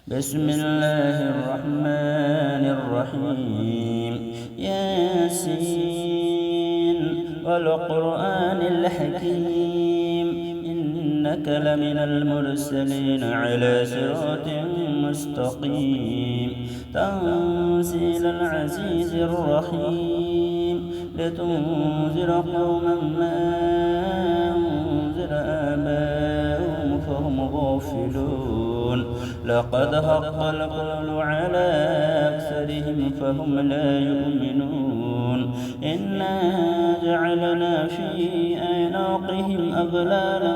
بسم الله الرحمن الرحيم ياسين والقرآن الحكيم إنك لمن المرسلين على صراط مستقيم تنزيل العزيز الرحيم لتنذر قوما ما أنذر آباؤهم فهم غافلون لقد حق القول على أكثرهم فهم لا يؤمنون إنا جعلنا في أعناقهم أغلالا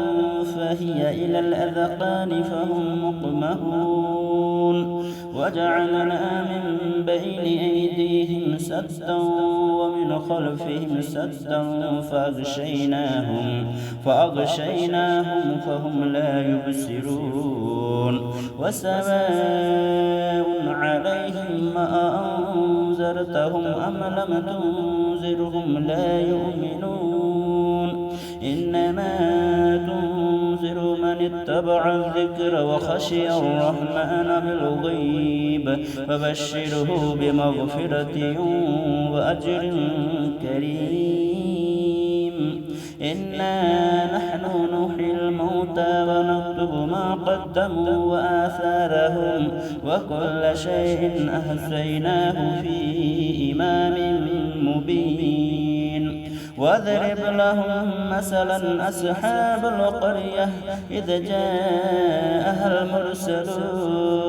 فهي إلى الأذقان فهم مقمحون وجعلنا من بين أيديهم سدا ومن خلفهم سدا فأغشيناهم فهم لا يبصرون وسواء عليهم أأنذرتهم أم لم تنذرهم لا يؤمنون إنما تنذر من اتبع الذكر وخشي الرحمن بالغيب فبشره بمغفرة وأجر كريم إنا نحن نحيي الموتى ونكتب ما قدموا وآثارهم وكل شيء أحصيناه في إمام مبين واضرب لهم مثلا أصحاب القرية إذ جاءها المرسلون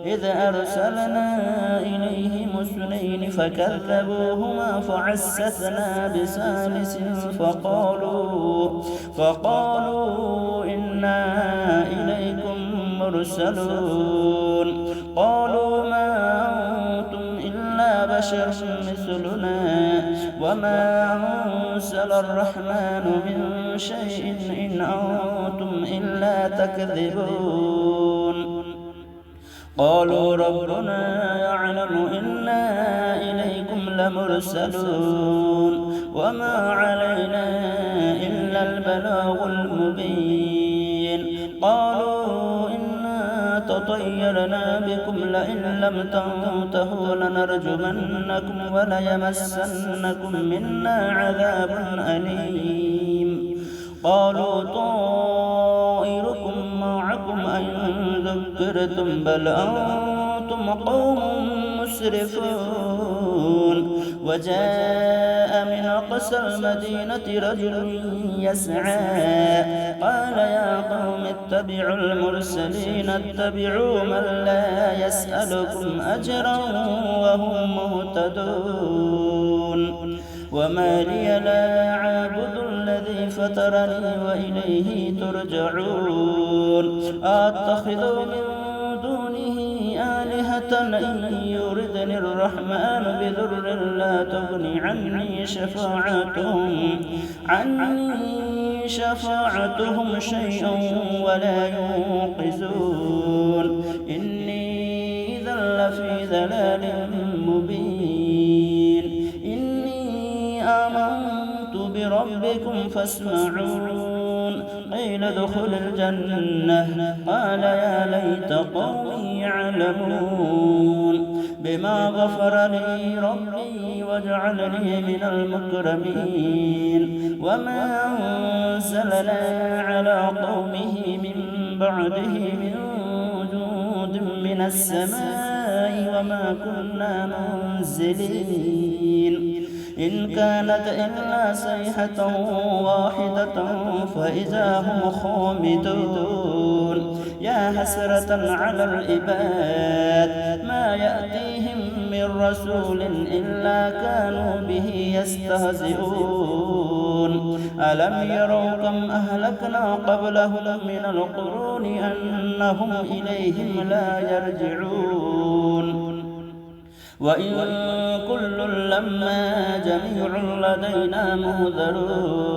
إذ أرسلنا إليهم اثنين فكذبوهما فعززنا بثالث فقالوا إنا إليكم مرسلون قالوا ما أنتم إلا بشر مثلنا وما أنزل الرحمن من شيء إن أنتم إلا تكذبون قالوا ربنا يعلم إنا إليكم لمرسلون وما علينا إلا البلاغ المبين قالوا إنا تطيرنا بكم لئن لم تنتهوا لنرجمنكم وليمسنكم منا عذاب أليم قالوا طائركم معكم أئن ذكرتم بل أنتم قوم مسرفون وجاء من أقصى المدينة رجل يسعى قال يا قوم اتبعوا المرسلين اتبعوا من لا يسألكم أجرا وهم مهتدون وما لي لا أعبد الذي فطرني وإليه ترجعون أتخذ من دونه آلهة إن يردني الرحمن بضر لا تغني عني شفاعتهم شيئا ولا ينقذون إني إذا لفي ضلال مبين آمنت بربكم فاسمعون قيل ادخل الجنة قال يا ليت قومي يعلمون بما غفر لي ربي وجعلني من المكرمين وما أنزلنا على قومه من بعده من جود من السماء وما كنا منزلين إن كانت إلا صيحة واحدة فإذا هم خامدون يا حسرة على العباد ما يأتيهم من رسول إلا كانوا به يستهزئون ألم يروا كم أهلكنا قبلهم من القرون أنهم إليهم لا يرجعون وإن كل لما جميع لدينا مهذرون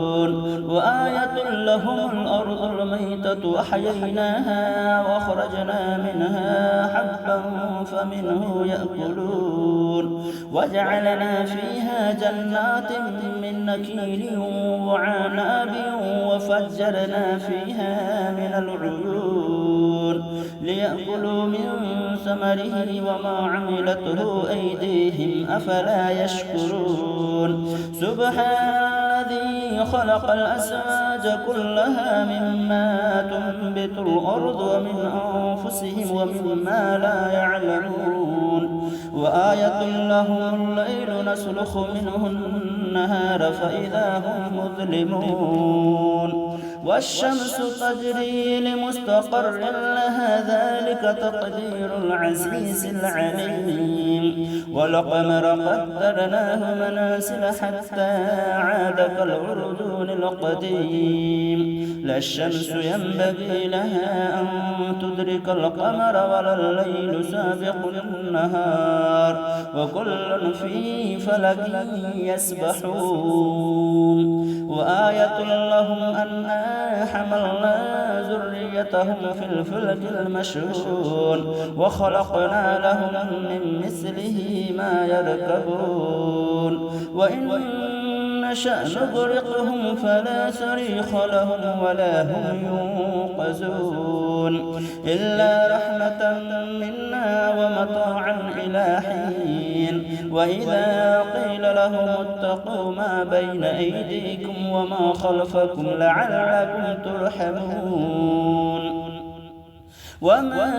وآية لهم الأرض الميتة أحييناها وأخرجنا منها حبا فمنه يأكلون وجعلنا فيها جنات من نخيل وعناب وفجرنا فيها من العيون ليأكلوا من ثمره وما عملته أيديهم أفلا يشكرون سبحان الذي خلق الأزواج كلها مما تنبت الأرض ومن أنفسهم ومما لا يعلمون وآية لهم الليل نسلخ منه النهار فإذا هم مظلمون والشمس تجري لمستقر لها ذلك تقدير العزيز العليم والقمر قدرناه منازل حتى عاد كالعرجون القديم لا الشمس ينبغي لها أن تدرك القمر ولا الليل سابق النهار وكل في فلك يسبحون وآية لهم أنا حملنا ذريتهم في الفلك المشحون وخلقنا لهم من مثله ما يركبون وإن نشأ نغرقهم فلا صريخ لهم ولا هم ينقذون إلا رحمة منا ومتاعا إلى حين وإذا قيل لهم اتقوا ما بين أيديكم وما خلفكم لعلكم ترحمون وما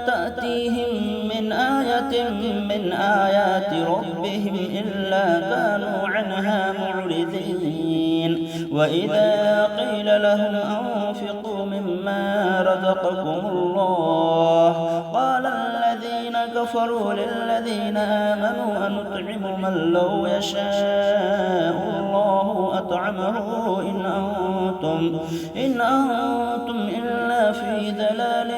تأتيهم من آية من آيات ربهم إلا كانوا عنها معرضين وإذا قيل لهم أنفقوا مما رزقكم الله قال الذين كفروا للذين آمنوا أنطعم من لو يشاء الله أطعمه إن أنتم إلا في ضلال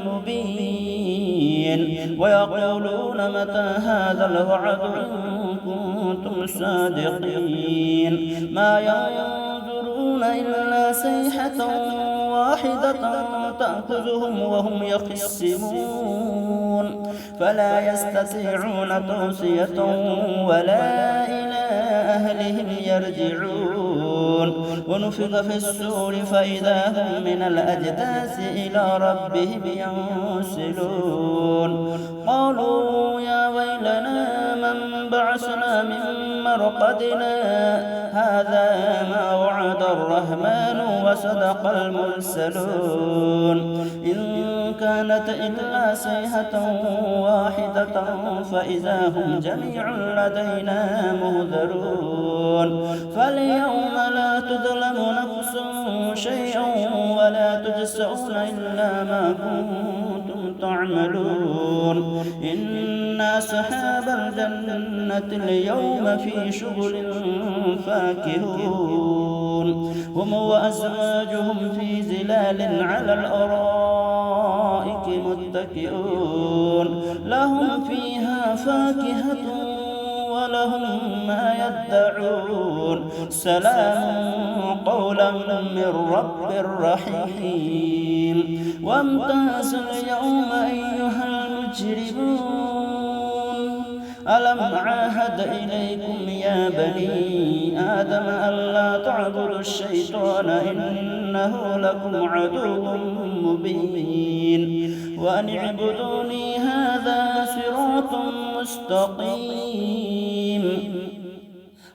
مبين ويقولون متى هذا الوعد إن كنتم صادقين ما ينظرون إلا صيحة واحدة تأخذهم وهم يخصمون فلا يستطيعون توصية ولا إلى أهلهم يرجعون ونفخ في السور فإذا هم من الأجداث إلى ربهم ينسلون قالوا يا ويلنا من بعثنا من مرقدنا هذا ما وعد الرحمن وصدق المرسلون إن كانت إلا صيحة واحدة فإذا هم جميع لدينا مهذرون فاليوم لا تظلم نفس شيئا ولا تجزون إلا ما كنتم تعملون إن أصحاب الجنة اليوم في شغل فاكهون هم وأزواجهم في ظلال على الأرائك متكئون لهم فيها فاكهة ولهم ما يدعون سلام قولا من رب رحيم وامتازوا اليوم أيها المجرمون ألم عاهد إليكم يا بني آدم ألا تعبدوا الشيطان إنه لكم عدو مبين وأن اعبدوني هذا صراط مستقيم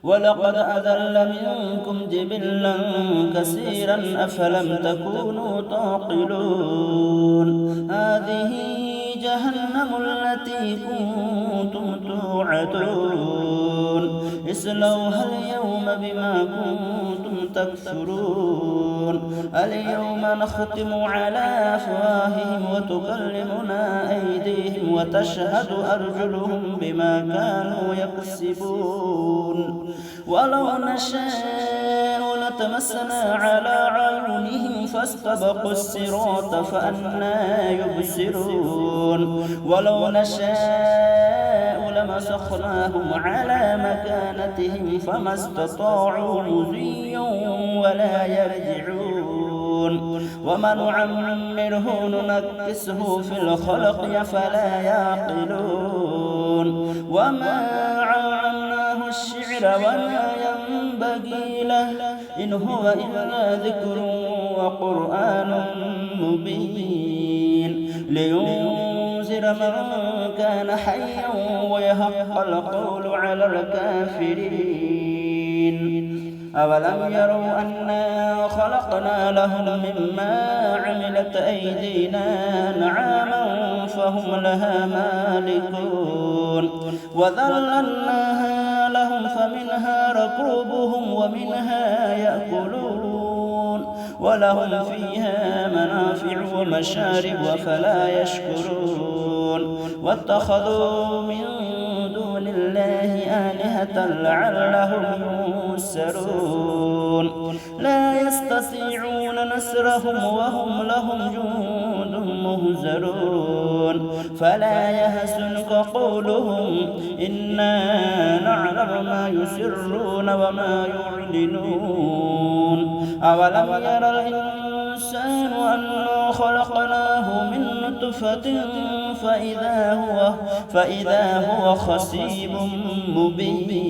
ولقد أضل منكم جبلا كثيرا أفلم تكونوا تعقلون هذه جهنم التي كنتم توعدون اصلوها اليوم بما كنتم تكفرون اليوم نختم على أفواههم وتكلمنا أيديهم وتشهد أرجلهم بما كانوا يكسبون ولو نشاء لتمسنا على عيونهم فاستبقوا الصراط فأنى يبصرون ولو نشاء لمسخناهم على مكانتهم فما استطاعوا مضيا ولا يرجعون ومن نعمره ننكسه في الخلق أفلا يعقلون وما علمناه الشعر وما ينبغي له إن هو إلا ذكر وقرآن مبين لينذر من كان حيا ويحق القول على الكافرين أولم يروا أنا خلقنا لهم مما عملت أيدينا نعاما فهم لها مالكون وذللناها لهم فمنها ركوبهم ومنها يأكلون ولهم فيها منافع ومشارب أفلا يشكرون واتخذوا من دون الله آلهة لعلهم ينصرون لا يستطيعون نصرهم وهم لهم جند مهزرون فلا يحزنك قولهم إنا نعلم ما يسرون وما يعلنون أولم ير الإنسان أنا خلقناه من نطفة فإذا هو خصيب مبين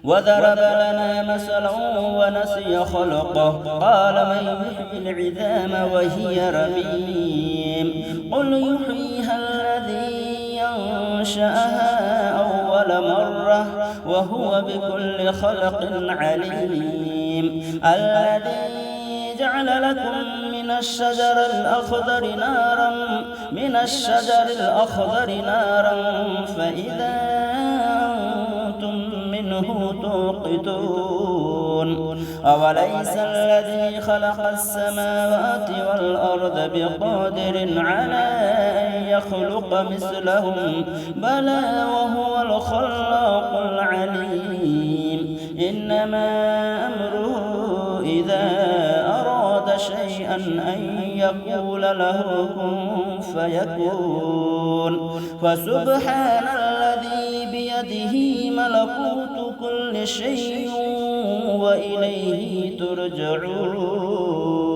وضرب لنا مثلا ونسي خلقه قال من يحيي العظام وهي رميم قل يحييها الذي أنشأها أول مرة وهو بكل خلق عليم الذي جعل لكم من الشجر الأخضر نارا فإذا أنتم منه توقدون أوليس الذي خلق السماوات والأرض بقادر على أن يخلق مثلهم بلى وهو الخلاق العليم إنما أمره إذا أراد شيئا أن يقول له كن فيكون فسبحان الذي بيده ملكوت كل شيء وإليه ترجعون.